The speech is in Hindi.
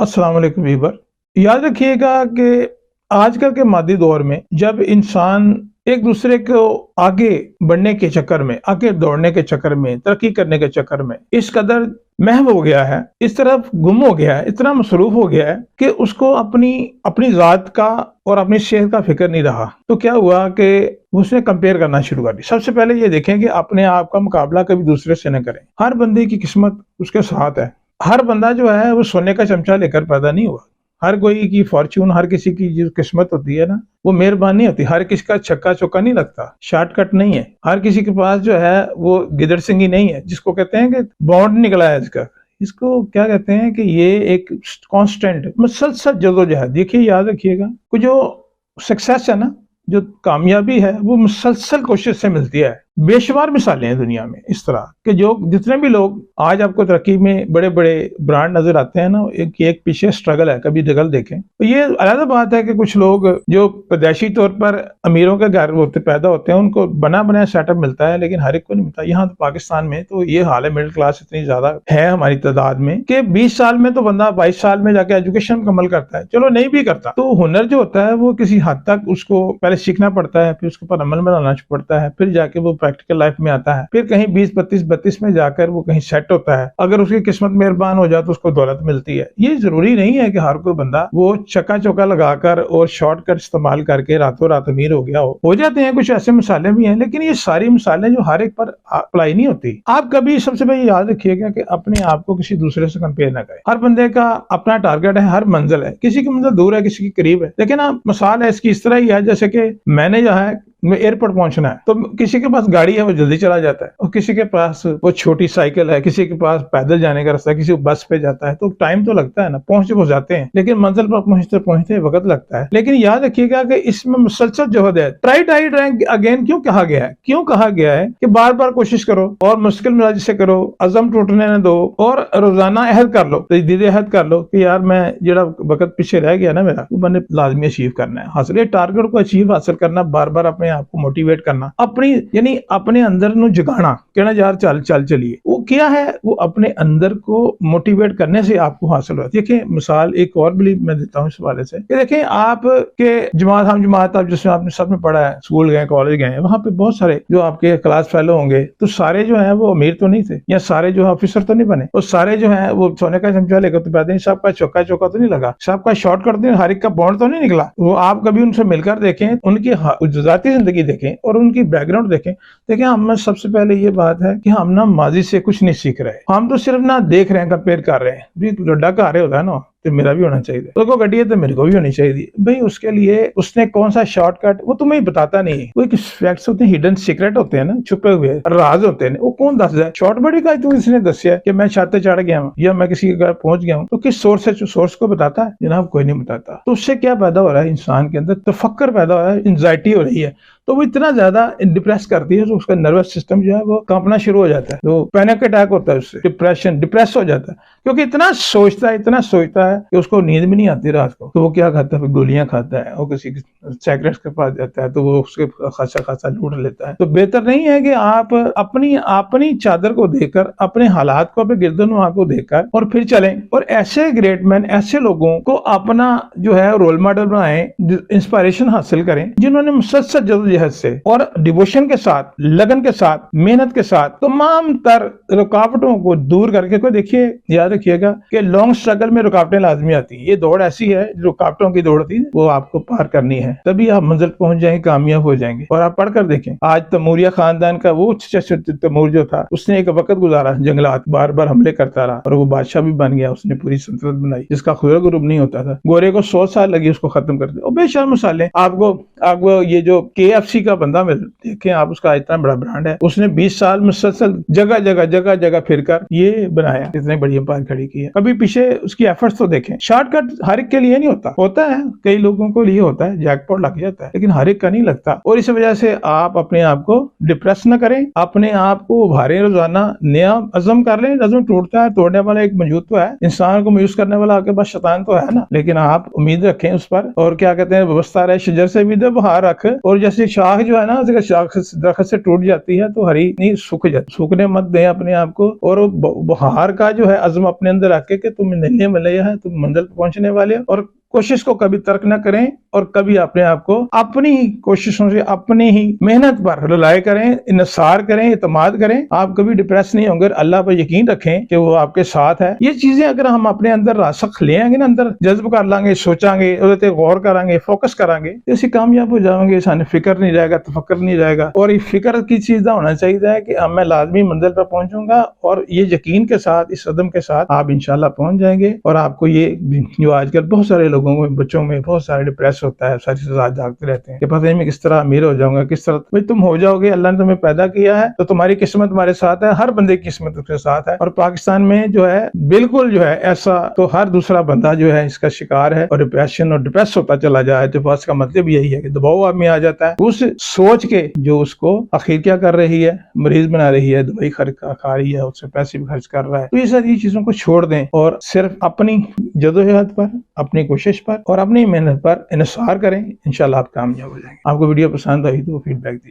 अस्सलाम वालेकुम वीवर। याद रखिएगा कि आजकल के मादी दौर में जब इंसान एक दूसरे को आगे बढ़ने के चक्कर में, आगे दौड़ने के चक्कर में, तरक्की करने के चक्कर में इस कदर महव हो गया है, इस तरफ गुम हो गया है, इतना मसरूफ हो गया है कि उसको अपनी जात का और अपनी सेहत का फिक्र नहीं रहा। तो क्या हुआ कि उसने कंपेयर करना शुरू कर दिया। सबसे पहले ये देखें कि अपने आप का मुकाबला कभी दूसरे से न करें। हर बंदे की किस्मत उसके साथ है। हर बंदा जो है वो सोने का चमचा लेकर पैदा नहीं हुआ। हर कोई की फॉर्च्यून, हर किसी की जो किस्मत होती है ना, वो मेहरबानी होती है। हर किसी का छक्का चौका नहीं लगता, शॉर्टकट नहीं है। हर किसी के पास जो है वो गिदड़ सिंगी नहीं है, जिसको कहते हैं कि बॉन्ड निकला है इसका। इसको क्या कहते हैं कि ये एक कांस्टेंट मुसलसल जदोजहद। देखिए, याद रखिएगा, जो सक्सेस है ना, जो कामयाबी है, वो मुसलसल कोशिश से मिलती है। बेशुमार मिसालें हैं दुनिया में इस तरह के। जो जितने भी लोग आज आपको तरक्की में बड़े बड़े ब्रांड नजर आते हैं ना, एक पीछे स्ट्रगल है। कभी जगल देखें तो ये अलग बात है कि कुछ लोग जो पैदाइशी तौर पर अमीरों के घर होते पैदा होते हैं, उनको बना बनाया सेटअप मिलता है, लेकिन हर एक को नहीं मिलता। यहाँ तो पाकिस्तान में तो ये हाल है, मिडिल क्लास इतनी ज्यादा है हमारी तादाद में कि 20 साल में तो बंदा 22 साल में जाके एजुकेशन मुकम्मल करता है। चलो नहीं भी करता तो हुनर जो होता है वो किसी हद तक उसको पहले सीखना पड़ता है, फिर उसके ऊपर अमल बनाना पड़ता है, फिर जाके वो प्रैक्टिकल लाइफ में आता है। फिर कहीं 20-32 में जाकर वो कहीं सेट होता है। अगर उसकी किस्मत मेहरबान हो जाए तो उसको दौलत मिलती है। ये जरूरी नहीं है कि हर कोई बंदा वो चक्का चौका लगाकर और शॉर्टकट इस्तेमाल करके रातों रात अमीर हो गया हो जाते हैं। कुछ ऐसे मिसालें भी हैं, लेकिन ये सारी मिसालें जो हर एक पर अप्लाई नहीं होती। आप कभी सबसे पहले याद रखिएगा कि अपने आप को किसी दूसरे से कंपेयर ना करें। हर बंदे का अपना टारगेट है, हर मंजिल है। किसी की मंजिल दूर है, किसी की करीब है। लेकिन ना मिसाल है इसकी इस तरह ही है जैसे कि मैंने जो है एयरपोर्ट पहुंचना है, तो किसी के पास गाड़ी है वो जल्दी चला जाता है, और किसी के पास वो छोटी साइकिल है, किसी के पास पैदल जाने का रास्ता है, किसी को बस पे जाता है। तो टाइम तो लगता है ना, पहुंच जाते हैं, लेकिन मंजिल पर पहुंचते पहुंचते वक्त लगता है। लेकिन याद रखिएगा कि इसमें मुसलसल जोहद है। ट्राई अगेन क्यों कहा गया है? क्यों कहा गया है कि बार बार कोशिश करो और मुश्किल मिजाज से करो, अज़म टूटने न दो, और रोजाना अहद कर लो, तजदीद अहद कर लो कि यार मैं जरा वक्त पीछे रह गया ना मेरा, वो मैंने लाजमी अचीव करना है। हासिल टारगेट को अचीव हासिल करना, बार बार अपने आपको मोटिवेट करना, अपनी यानी अपने अंदर नु जगाना, कहना यार चल चल चलिए। वो क्या है? वो अपने अंदर को मोटिवेट करने से आपको हासिल होता है। देखिए, मिसाल एक और भी मैं देता हूँ इस हवाले से कि देखें, आप के जमात आप जिसमें आपने सब में पढ़ा है, स्कूल गए, कॉलेज गए, वहां पे बहुत सारे जो आपके क्लास फेलो होंगे, तो सारे जो है वो अमीर तो नहीं थे, या सारे जो है ऑफिसर तो नहीं बने, और सारे जो है वो सोने का चमचा लेकर तो पैदा नहीं, सबका चौका चौका तो नहीं लगा, सबका शॉर्टकट तो, हर एक का बॉन्ड तो नहीं निकला। वो आप कभी उनसे मिलकर देखें, उनकी जाती जिंदगी देखें और उनकी बैकग्राउंड देखें। हम सबसे पहले ये बात है कि हम ना माजी से कुछ नहीं सीख रहे, हम तो सिर्फ ना देख रहे हैं, कंपेयर कर रहे हैं। भी लड्डा का रहे होता है ना, तो मेरा भी होना चाहिए, तो गड्डी है तो मेरे को भी होनी चाहिए भाई। उसके लिए उसने कौन सा शॉर्टकट, वो तुम्हें बताता नहीं है। वो एक फैक्ट्स होते हैं, हिडन सीक्रेट होते हैं ना, छुपे हुए राज होते हैं, वो कौन दस जाए? शॉर्टकट का तो इसने दसिया कि मैं छत चढ़ गया हूँ या मैं किसी के घर पहुंच गया हूँ, तो किस सोर्स है? सोर्स को बताता है जनाब? कोई नहीं बताता। तो उससे क्या पैदा हो रहा है? इंसान के अंदर तफक्कर पैदा हो रहा है, एंजाइटी हो रही है, तो वो इतना ज्यादा डिप्रेस करती है, तो उसका नर्वस सिस्टम जो है वो कांपना शुरू हो जाता है, तो पैनिक अटैक होता है, उससे डिप्रेस हो जाता है, क्योंकि इतना सोचता है कि उसको नींद भी नहीं आती रात को। तो वो क्या खाता है? गोलियां खाता है, और किसी साइकियाट्रिस्ट के पास जाता है, तो वो उसके खासा लूट लेता है। तो बेहतर नहीं है कि आप अपनी चादर को देखकर, अपने हालात को, अपने गिरदनुमा को देखकर और फिर चलें, और ऐसे ग्रेट मैन, ऐसे लोगों को अपना जो है रोल मॉडल बनाएं, इंस्पिरेशन हासिल करें, जिन्होंने मुसलसल जद्दोजहद से और डिवोशन के साथ, लगन के साथ, मेहनत के साथ तमाम तर रुकावटों को दूर करके। कोई देखिए, याद रखिएगा कि लॉन्ग स्ट्रगल में रुकावटें लाजमी आती है। ये दौड़ ऐसी है, रुकावटों की दौड़ थी, वो आपको पार करनी है, तभी आप मंजिल पहुंच जाएंगे, कामयाब हो जाएंगे। और आप पढ़कर देखें, आज तैमूरिया खानदान का वो तैमूर जो था, उसने एक वक्त गुजारा जंगलात, बार बार हमले करता रहा, और वो बादशाह भी बन गया, उसने पूरी सल्तनत बनाई, जिसका खुदा गुरूब नहीं होता था। गोरे को 100 साल लगी उसको खत्म कर दिया। और बेशर्म मिसालें आपको ये जो KFC का बंदा मिल, देखें आप, उसका इतना बड़ा ब्रांड है, उसने 20 साल मुसलसल जगह जगह फिरकर ये बनाया, इतने बड़ी एम्पायर खड़ी की है। कभी पीछे उसकी एफर्ट्स तो देखें। शॉर्टकट हर एक के लिए नहीं होता है, कई लोगों को लिए होता है, जैकपॉट लग जाता है, लेकिन हर एक का नहीं लगता। और इस वजह से आप अपने आप को डिप्रेस न करें, अपने आप को उभारें, रोजाना नया अज़म कर लें। अज़म टूटता है, तोड़ने वाला एक मौजूद तो है, इंसान को मायूस करने वाला आपके पास शैतान तो है ना, लेकिन आप उम्मीद रखें उस पर, और क्या कहते हैं, व्यवस्था रहे शजर से भी बहार रख, और जैसे शाख जो है ना, अगर शाख दरख्त से टूट जाती है तो हरी नहीं सूख जाती। सूखने मत दें अपने आप को, और बहार का जो है अज़्म अपने अंदर रखे कि तुम मिलने मिलया है, तुम मंजिल पर पहुंचने वाले हो, और कोशिश को कभी तर्क न करें, और कभी अपने आप को अपनी ही कोशिशों से, अपनी ही मेहनत पर रिलाय करें, इन्सार करें, इत्माद करें। आप कभी डिप्रेस नहीं होंगे। अल्लाह पर यकीन रखें कि वो आपके साथ है। ये चीजें अगर हम अपने अंदर रासख ले आएंगे ना, अंदर जज्ब कर लांगे, सोचांगे, उस गौर करांगे, फोकस करांगे, तो इसी कामयाब हो जाएंगे। सामने फिक्र नहीं रहेगा, तफक्कर नहीं रहेगा। और ये फिक्र की चीज होना चाहिए कि अब मैं लाजमी मंजिल पर पहुंचूंगा, और ये यकीन के साथ, इस कदम के साथ आप इंशाल्लाह पहुंच जाएंगे। और आपको ये जो आजकल बहुत सारे लोगों में, बच्चों में बहुत सारे डिप्रेस होता है, सारी रात जागते रहते हैं कि पता नहीं मैं किस तरह अमीर हो जाऊंगा, किस तरह। भाई तुम हो जाओगे, अल्लाह ने तुम्हें पैदा किया है तो तुम्हारी किस्मत तुम्हारे साथ है, हर बंदे की किस्मत उसके साथ है। और पाकिस्तान में जो है बिल्कुल जो है ऐसा, तो हर दूसरा बंदा जो है इसका शिकार है, और डिप्रेशन और डिप्रेस होता चला जाए। तो बस का मतलब यही है कि दबाव आदमी आ जाता है उस सोच के जो उसको आखिर क्या कर रही है, मरीज बना रही है, दवाई खा रही है, उससे पैसे भी खर्च कर रहा है। तो ये सारी चीजों को छोड़ दें और सिर्फ अपनी जदोजहद पर, अपनी कोशिश पर और अपनी मेहनत पर इन्सार करें। इंशाल्लाह आप कामयाब हो जाएंगे। आपको वीडियो पसंद आई तो फीडबैक दीजिए।